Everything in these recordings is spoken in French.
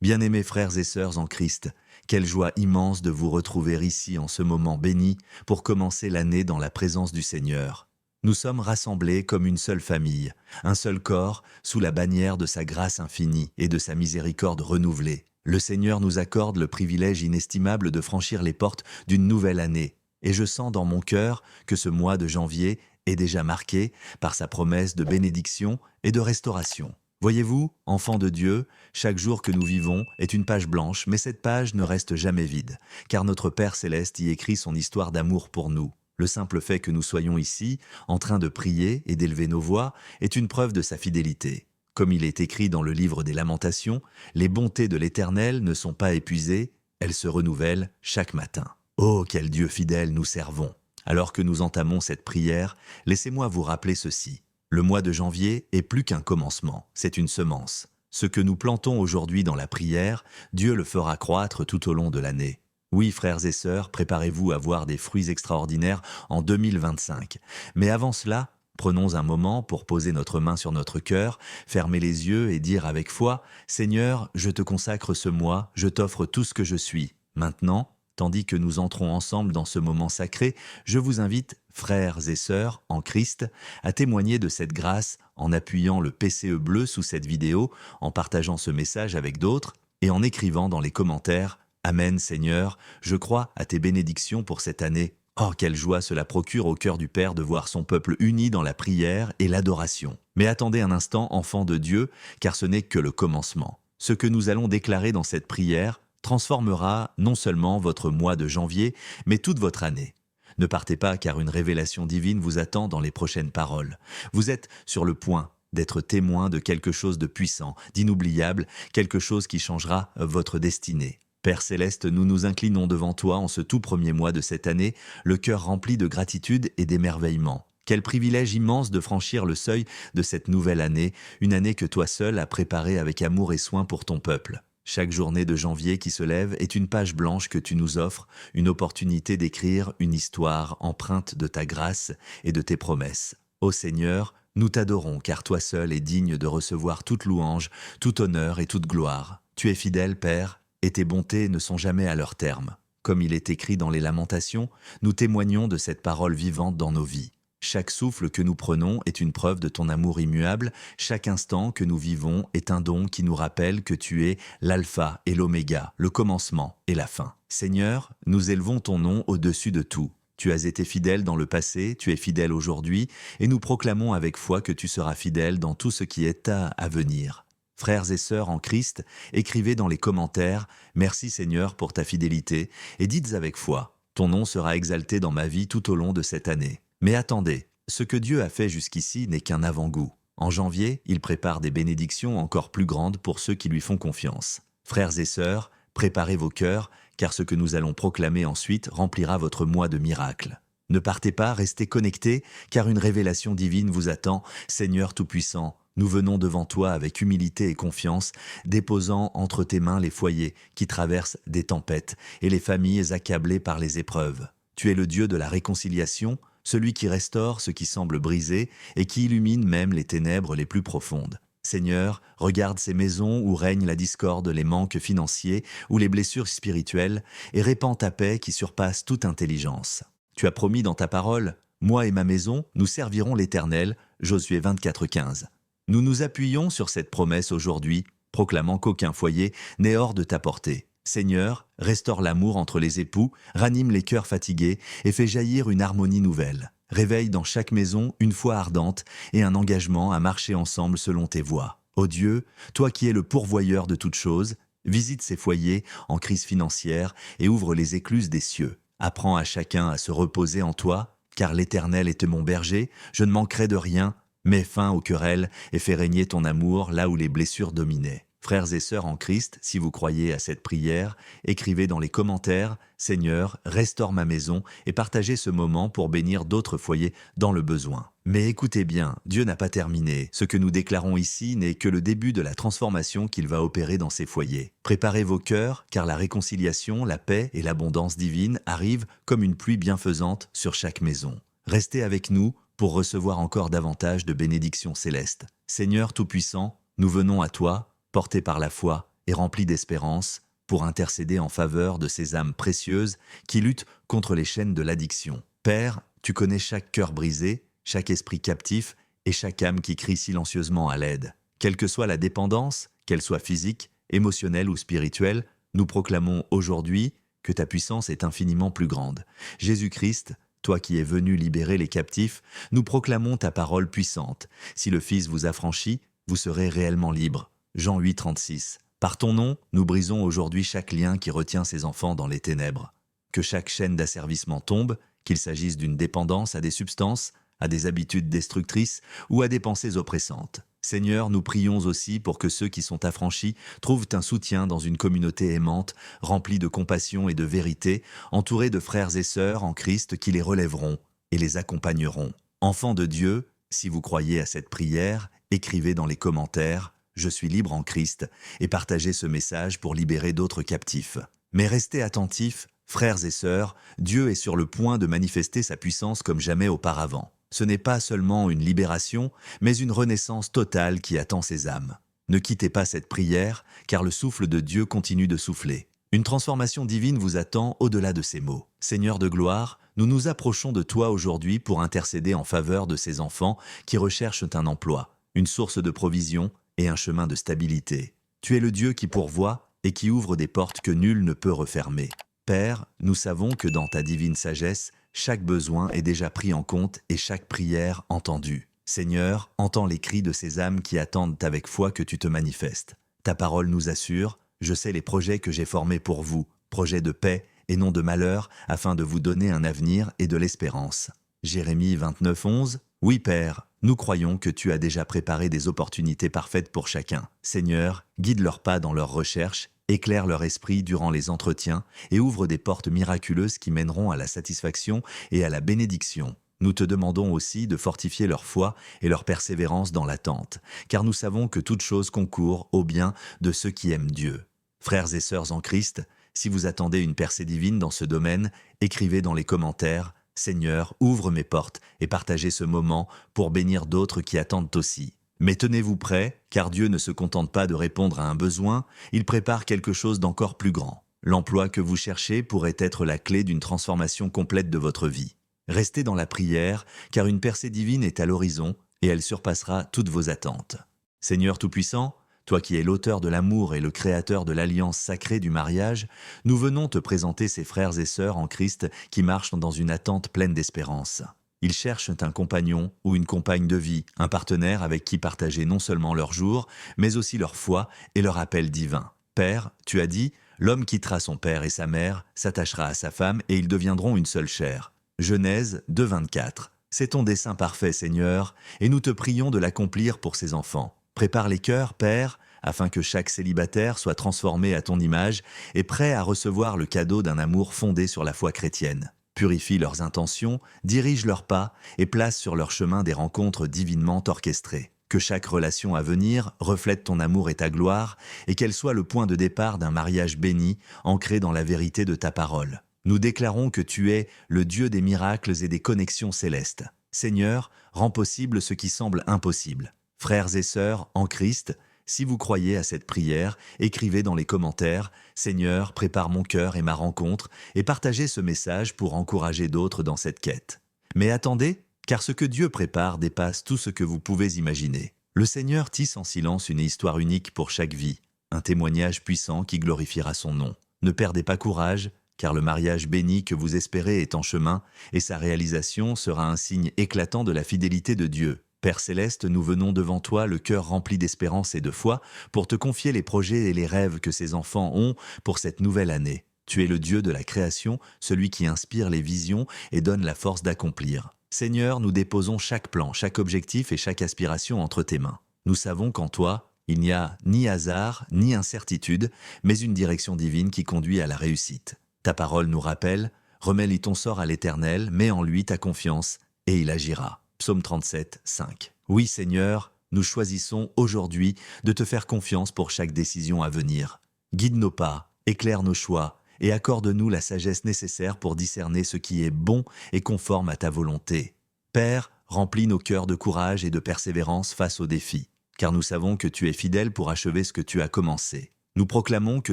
Bien-aimés frères et sœurs en Christ, quelle joie immense de vous retrouver ici en ce moment béni pour commencer l'année dans la présence du Seigneur. Nous sommes rassemblés comme une seule famille, un seul corps, sous la bannière de sa grâce infinie et de sa miséricorde renouvelée. Le Seigneur nous accorde le privilège inestimable de franchir les portes d'une nouvelle année. Et je sens dans mon cœur que ce mois de janvier est déjà marqué par sa promesse de bénédiction et de restauration. Voyez-vous, enfants de Dieu, chaque jour que nous vivons est une page blanche, mais cette page ne reste jamais vide, car notre Père céleste y écrit son histoire d'amour pour nous. Le simple fait que nous soyons ici, en train de prier et d'élever nos voix, est une preuve de sa fidélité. Comme il est écrit dans le livre des Lamentations, les bontés de l'Éternel ne sont pas épuisées, elles se renouvellent chaque matin. Oh, quel Dieu fidèle nous servons! Alors que nous entamons cette prière, laissez-moi vous rappeler ceci. Le mois de janvier est plus qu'un commencement, c'est une semence. Ce que nous plantons aujourd'hui dans la prière, Dieu le fera croître tout au long de l'année. Oui, frères et sœurs, préparez-vous à voir des fruits extraordinaires en 2025. Mais avant cela, prenons un moment pour poser notre main sur notre cœur, fermer les yeux et dire avec foi, « Seigneur, je te consacre ce mois, je t'offre tout ce que je suis. Maintenant, tandis que nous entrons ensemble dans ce moment sacré, je vous invite, frères et sœurs en Christ, à témoigner de cette grâce en appuyant le PCE bleu sous cette vidéo, en partageant ce message avec d'autres et en écrivant dans les commentaires « Amen Seigneur, je crois à tes bénédictions pour cette année ». Oh, quelle joie cela procure au cœur du Père de voir son peuple uni dans la prière et l'adoration. Mais attendez un instant, enfants de Dieu, car ce n'est que le commencement. Ce que nous allons déclarer dans cette prière transformera non seulement votre mois de janvier, mais toute votre année. Ne partez pas car une révélation divine vous attend dans les prochaines paroles. Vous êtes sur le point d'être témoin de quelque chose de puissant, d'inoubliable, quelque chose qui changera votre destinée. Père Céleste, nous nous inclinons devant toi en ce tout premier mois de cette année, le cœur rempli de gratitude et d'émerveillement. Quel privilège immense de franchir le seuil de cette nouvelle année, une année que toi seul as préparée avec amour et soin pour ton peuple. Chaque journée de janvier qui se lève est une page blanche que tu nous offres, une opportunité d'écrire une histoire empreinte de ta grâce et de tes promesses. Ô Seigneur, nous t'adorons car toi seul es digne de recevoir toute louange, tout honneur et toute gloire. Tu es fidèle, Père, et tes bontés ne sont jamais à leur terme. Comme il est écrit dans les Lamentations, nous témoignons de cette parole vivante dans nos vies. Chaque souffle que nous prenons est une preuve de ton amour immuable, chaque instant que nous vivons est un don qui nous rappelle que tu es l'alpha et l'oméga, le commencement et la fin. Seigneur, nous élevons ton nom au-dessus de tout. Tu as été fidèle dans le passé, tu es fidèle aujourd'hui, et nous proclamons avec foi que tu seras fidèle dans tout ce qui est à venir. Frères et sœurs en Christ, écrivez dans les commentaires « Merci Seigneur pour ta fidélité » et dites avec foi « Ton nom sera exalté dans ma vie tout au long de cette année ». Mais attendez, ce que Dieu a fait jusqu'ici n'est qu'un avant-goût. En janvier, il prépare des bénédictions encore plus grandes pour ceux qui lui font confiance. Frères et sœurs, préparez vos cœurs, car ce que nous allons proclamer ensuite remplira votre mois de miracles. Ne partez pas, restez connectés, car une révélation divine vous attend. Seigneur Tout-Puissant, nous venons devant toi avec humilité et confiance, déposant entre tes mains les foyers qui traversent des tempêtes et les familles accablées par les épreuves. Tu es le Dieu de la réconciliation, celui qui restaure ce qui semble brisé et qui illumine même les ténèbres les plus profondes. Seigneur, regarde ces maisons où règne la discorde, les manques financiers ou les blessures spirituelles et répands ta paix qui surpasse toute intelligence. Tu as promis dans ta parole, « Moi et ma maison, nous servirons l'Éternel » Josué 24:15. Nous nous appuyons sur cette promesse aujourd'hui, proclamant qu'aucun foyer n'est hors de ta portée. Seigneur, restaure l'amour entre les époux, ranime les cœurs fatigués et fais jaillir une harmonie nouvelle. Réveille dans chaque maison une foi ardente et un engagement à marcher ensemble selon tes voies. Ô Dieu, toi qui es le pourvoyeur de toutes choses, visite ces foyers en crise financière et ouvre les écluses des cieux. Apprends à chacun à se reposer en toi, car l'Éternel est mon berger, je ne manquerai de rien. Mets fin aux querelles et fais régner ton amour là où les blessures dominaient. Frères et sœurs en Christ, si vous croyez à cette prière, écrivez dans les commentaires « Seigneur, restaure ma maison » et partagez ce moment pour bénir d'autres foyers dans le besoin. Mais écoutez bien, Dieu n'a pas terminé. Ce que nous déclarons ici n'est que le début de la transformation qu'il va opérer dans ces foyers. Préparez vos cœurs, car la réconciliation, la paix et l'abondance divine arrivent comme une pluie bienfaisante sur chaque maison. Restez avec nous pour recevoir encore davantage de bénédictions célestes. Seigneur Tout-Puissant, nous venons à toi, portés par la foi et rempli d'espérance pour intercéder en faveur de ces âmes précieuses qui luttent contre les chaînes de l'addiction. Père, tu connais chaque cœur brisé, chaque esprit captif et chaque âme qui crie silencieusement à l'aide. Quelle que soit la dépendance, qu'elle soit physique, émotionnelle ou spirituelle, nous proclamons aujourd'hui que ta puissance est infiniment plus grande. Jésus-Christ, toi qui es venu libérer les captifs, nous proclamons ta parole puissante. Si le Fils vous affranchit, vous serez réellement libre. Jean 8, 36. Par ton nom, nous brisons aujourd'hui chaque lien qui retient ces enfants dans les ténèbres. Que chaque chaîne d'asservissement tombe, qu'il s'agisse d'une dépendance à des substances, à des habitudes destructrices ou à des pensées oppressantes. Seigneur, nous prions aussi pour que ceux qui sont affranchis trouvent un soutien dans une communauté aimante, remplie de compassion et de vérité, entourée de frères et sœurs en Christ qui les relèveront et les accompagneront. Enfants de Dieu, si vous croyez à cette prière, écrivez dans les commentaires « Je suis libre en Christ » et partagez ce message pour libérer d'autres captifs. Mais restez attentifs, frères et sœurs, Dieu est sur le point de manifester sa puissance comme jamais auparavant. Ce n'est pas seulement une libération, mais une renaissance totale qui attend ces âmes. Ne quittez pas cette prière, car le souffle de Dieu continue de souffler. Une transformation divine vous attend au-delà de ces mots. Seigneur de gloire, nous nous approchons de toi aujourd'hui pour intercéder en faveur de ces enfants qui recherchent un emploi, une source de provision et un chemin de stabilité. Tu es le Dieu qui pourvoit et qui ouvre des portes que nul ne peut refermer. Père, nous savons que dans ta divine sagesse, chaque besoin est déjà pris en compte et chaque prière entendue. Seigneur, entends les cris de ces âmes qui attendent avec foi que tu te manifestes. Ta parole nous assure, je sais les projets que j'ai formés pour vous, projets de paix et non de malheur, afin de vous donner un avenir et de l'espérance. Jérémie 29, 11. Oui, Père, nous croyons que tu as déjà préparé des opportunités parfaites pour chacun. Seigneur, guide leurs pas dans leurs recherches, éclaire leur esprit durant les entretiens et ouvre des portes miraculeuses qui mèneront à la satisfaction et à la bénédiction. Nous te demandons aussi de fortifier leur foi et leur persévérance dans l'attente, car nous savons que toute chose concourt au bien de ceux qui aiment Dieu. Frères et sœurs en Christ, si vous attendez une percée divine dans ce domaine, écrivez dans les commentaires « Seigneur, ouvre mes portes » et partagez ce moment pour bénir d'autres qui attendent aussi. Mais tenez-vous prêts, car Dieu ne se contente pas de répondre à un besoin, il prépare quelque chose d'encore plus grand. L'emploi que vous cherchez pourrait être la clé d'une transformation complète de votre vie. Restez dans la prière, car une percée divine est à l'horizon et elle surpassera toutes vos attentes. Seigneur Tout-Puissant, toi qui es l'auteur de l'amour et le créateur de l'alliance sacrée du mariage, nous venons te présenter ces frères et sœurs en Christ qui marchent dans une attente pleine d'espérance. Ils cherchent un compagnon ou une compagne de vie, un partenaire avec qui partager non seulement leur jour, mais aussi leur foi et leur appel divin. Père, tu as dit, l'homme quittera son père et sa mère, s'attachera à sa femme et ils deviendront une seule chair. Genèse 2, 24. C'est ton dessein parfait, Seigneur, et nous te prions de l'accomplir pour ces enfants. Prépare les cœurs, Père, afin que chaque célibataire soit transformé à ton image et prêt à recevoir le cadeau d'un amour fondé sur la foi chrétienne. Purifie leurs intentions, dirige leurs pas et place sur leur chemin des rencontres divinement orchestrées. Que chaque relation à venir reflète ton amour et ta gloire et qu'elle soit le point de départ d'un mariage béni, ancré dans la vérité de ta parole. Nous déclarons que tu es le Dieu des miracles et des connexions célestes. Seigneur, rends possible ce qui semble impossible. Frères et sœurs en Christ, si vous croyez à cette prière, écrivez dans les commentaires « Seigneur, prépare mon cœur et ma rencontre » et partagez ce message pour encourager d'autres dans cette quête. Mais attendez, car ce que Dieu prépare dépasse tout ce que vous pouvez imaginer. Le Seigneur tisse en silence une histoire unique pour chaque vie, un témoignage puissant qui glorifiera son nom. Ne perdez pas courage, car le mariage béni que vous espérez est en chemin et sa réalisation sera un signe éclatant de la fidélité de Dieu. Père Céleste, nous venons devant toi le cœur rempli d'espérance et de foi pour te confier les projets et les rêves que ces enfants ont pour cette nouvelle année. Tu es le Dieu de la création, celui qui inspire les visions et donne la force d'accomplir. Seigneur, nous déposons chaque plan, chaque objectif et chaque aspiration entre tes mains. Nous savons qu'en toi, il n'y a ni hasard, ni incertitude, mais une direction divine qui conduit à la réussite. Ta parole nous rappelle, remets-lui ton sort à l'Éternel, mets en lui ta confiance, et il agira. Psaume 37, 5. Oui Seigneur, nous choisissons aujourd'hui de te faire confiance pour chaque décision à venir. Guide nos pas, éclaire nos choix et accorde-nous la sagesse nécessaire pour discerner ce qui est bon et conforme à ta volonté. Père, remplis nos cœurs de courage et de persévérance face aux défis, car nous savons que tu es fidèle pour achever ce que tu as commencé. Nous proclamons que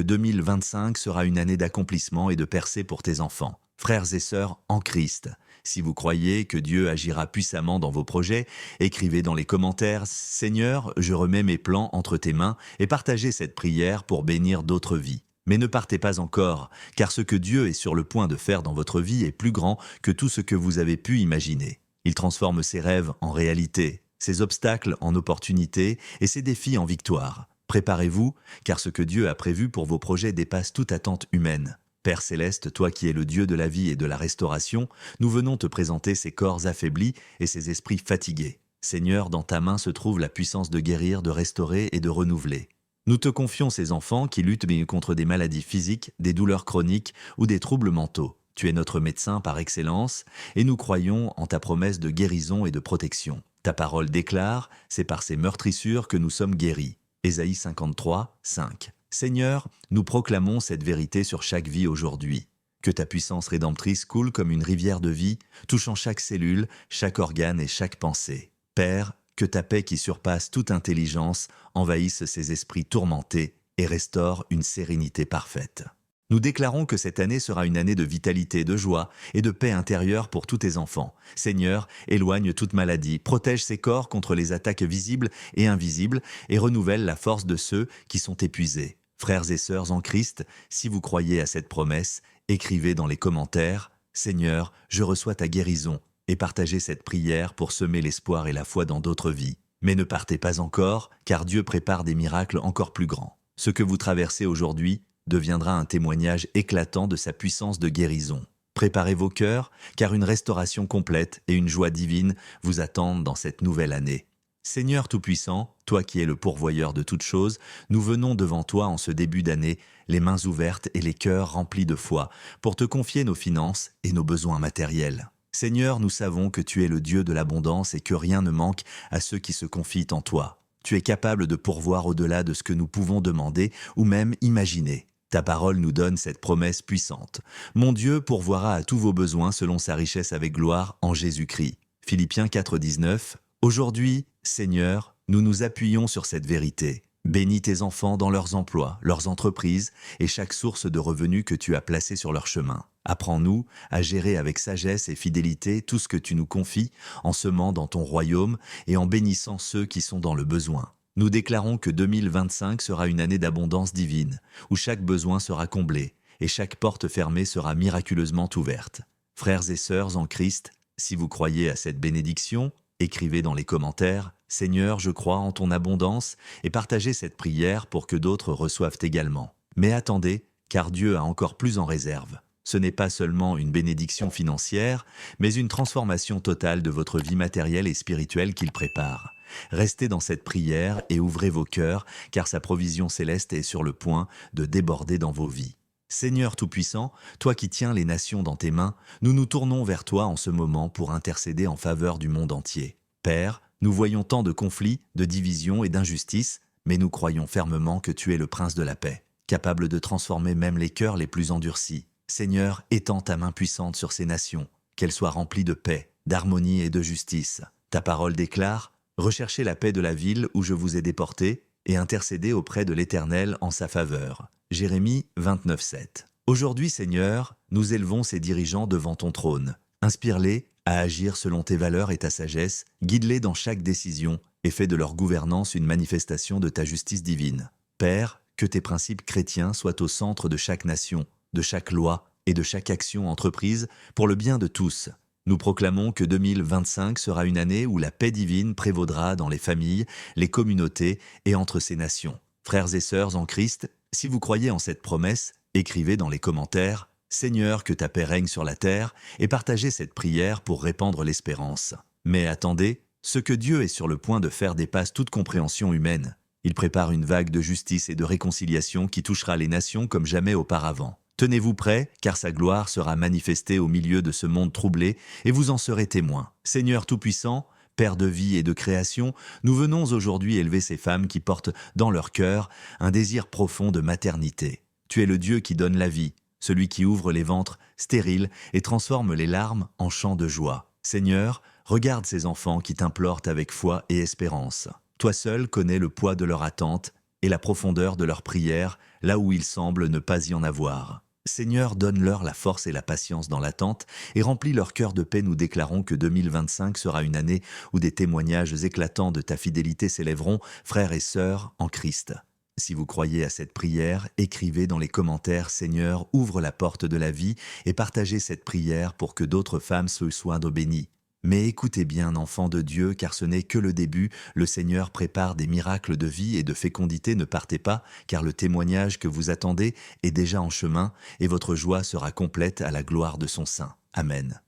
2025 sera une année d'accomplissement et de percée pour tes enfants. Frères et sœurs en Christ, si vous croyez que Dieu agira puissamment dans vos projets, écrivez dans les commentaires « Seigneur, je remets mes plans entre tes mains » et partagez cette prière pour bénir d'autres vies. Mais ne partez pas encore, car ce que Dieu est sur le point de faire dans votre vie est plus grand que tout ce que vous avez pu imaginer. Il transforme ses rêves en réalité, ses obstacles en opportunités et ses défis en victoire. Préparez-vous, car ce que Dieu a prévu pour vos projets dépasse toute attente humaine. Père céleste, toi qui es le Dieu de la vie et de la restauration, nous venons te présenter ces corps affaiblis et ces esprits fatigués. Seigneur, dans ta main se trouve la puissance de guérir, de restaurer et de renouveler. Nous te confions ces enfants qui luttent contre des maladies physiques, des douleurs chroniques ou des troubles mentaux. Tu es notre médecin par excellence et nous croyons en ta promesse de guérison et de protection. Ta parole déclare, c'est par ces meurtrissures que nous sommes guéris. Ésaïe 53, 5. Seigneur, nous proclamons cette vérité sur chaque vie aujourd'hui. Que ta puissance rédemptrice coule comme une rivière de vie, touchant chaque cellule, chaque organe et chaque pensée. Père, que ta paix qui surpasse toute intelligence envahisse ces esprits tourmentés et restaure une sérénité parfaite. Nous déclarons que cette année sera une année de vitalité, de joie et de paix intérieure pour tous tes enfants. Seigneur, éloigne toute maladie, protège ces corps contre les attaques visibles et invisibles et renouvelle la force de ceux qui sont épuisés. Frères et sœurs en Christ, si vous croyez à cette promesse, écrivez dans les commentaires « Seigneur, je reçois ta guérison » et partagez cette prière pour semer l'espoir et la foi dans d'autres vies. Mais ne partez pas encore, car Dieu prépare des miracles encore plus grands. Ce que vous traversez aujourd'hui deviendra un témoignage éclatant de sa puissance de guérison. Préparez vos cœurs, car une restauration complète et une joie divine vous attendent dans cette nouvelle année. Seigneur Tout-Puissant, toi qui es le pourvoyeur de toutes choses, nous venons devant toi en ce début d'année, les mains ouvertes et les cœurs remplis de foi, pour te confier nos finances et nos besoins matériels. Seigneur, nous savons que tu es le Dieu de l'abondance et que rien ne manque à ceux qui se confient en toi. Tu es capable de pourvoir au-delà de ce que nous pouvons demander ou même imaginer. Ta parole nous donne cette promesse puissante. Mon Dieu pourvoira à tous vos besoins selon sa richesse avec gloire en Jésus-Christ. Philippiens 4, 19. Aujourd'hui, Seigneur, nous nous appuyons sur cette vérité. Bénis tes enfants dans leurs emplois, leurs entreprises et chaque source de revenus que tu as placée sur leur chemin. Apprends-nous à gérer avec sagesse et fidélité tout ce que tu nous confies en semant dans ton royaume et en bénissant ceux qui sont dans le besoin. Nous déclarons que 2025 sera une année d'abondance divine, où chaque besoin sera comblé et chaque porte fermée sera miraculeusement ouverte. Frères et sœurs en Christ, si vous croyez à cette bénédiction, écrivez dans les commentaires « Seigneur, je crois en ton abondance » et partagez cette prière pour que d'autres reçoivent également. Mais attendez, car Dieu a encore plus en réserve. Ce n'est pas seulement une bénédiction financière, mais une transformation totale de votre vie matérielle et spirituelle qu'il prépare. Restez dans cette prière et ouvrez vos cœurs, car sa provision céleste est sur le point de déborder dans vos vies. Seigneur Tout-Puissant, toi qui tiens les nations dans tes mains, nous nous tournons vers toi en ce moment pour intercéder en faveur du monde entier. Père, nous voyons tant de conflits, de divisions et d'injustices, mais nous croyons fermement que tu es le Prince de la paix, capable de transformer même les cœurs les plus endurcis. Seigneur, étends ta main puissante sur ces nations, qu'elles soient remplies de paix, d'harmonie et de justice. Ta parole déclare « Recherchez la paix de la ville où je vous ai déportés et intercédez auprès de l'Éternel en sa faveur. » Jérémie 29, 7. Aujourd'hui, Seigneur, nous élevons ces dirigeants devant ton trône. Inspire-les à agir selon tes valeurs et ta sagesse, guide-les dans chaque décision et fais de leur gouvernance une manifestation de ta justice divine. Père, que tes principes chrétiens soient au centre de chaque nation, de chaque loi et de chaque action entreprise pour le bien de tous. Nous proclamons que 2025 sera une année où la paix divine prévaudra dans les familles, les communautés et entre ces nations. Frères et sœurs en Christ, si vous croyez en cette promesse, écrivez dans les commentaires « Seigneur, que ta paix règne sur la terre » et partagez cette prière pour répandre l'espérance. Mais attendez, ce que Dieu est sur le point de faire dépasse toute compréhension humaine. Il prépare une vague de justice et de réconciliation qui touchera les nations comme jamais auparavant. Tenez-vous prêts, car sa gloire sera manifestée au milieu de ce monde troublé, et vous en serez témoins. Seigneur Tout-Puissant, Père de vie et de création, nous venons aujourd'hui élever ces femmes qui portent dans leur cœur un désir profond de maternité. Tu es le Dieu qui donne la vie, celui qui ouvre les ventres stériles et transforme les larmes en chants de joie. Seigneur, regarde ces enfants qui t'implorent avec foi et espérance. Toi seul connais le poids de leur attente, et la profondeur de leurs prières là où il semble ne pas y en avoir. Seigneur, donne-leur la force et la patience dans l'attente et remplis leur cœur de paix. Nous déclarons que 2025 sera une année où des témoignages éclatants de ta fidélité s'élèveront, frères et sœurs, en Christ. Si vous croyez à cette prière, écrivez dans les commentaires « Seigneur, ouvre la porte de la vie » et partagez cette prière pour que d'autres femmes se soient bénies. Mais écoutez bien, enfants de Dieu, car ce n'est que le début. Le Seigneur prépare des miracles de vie et de fécondité. Ne partez pas, car le témoignage que vous attendez est déjà en chemin, et votre joie sera complète à la gloire de son sein. Amen.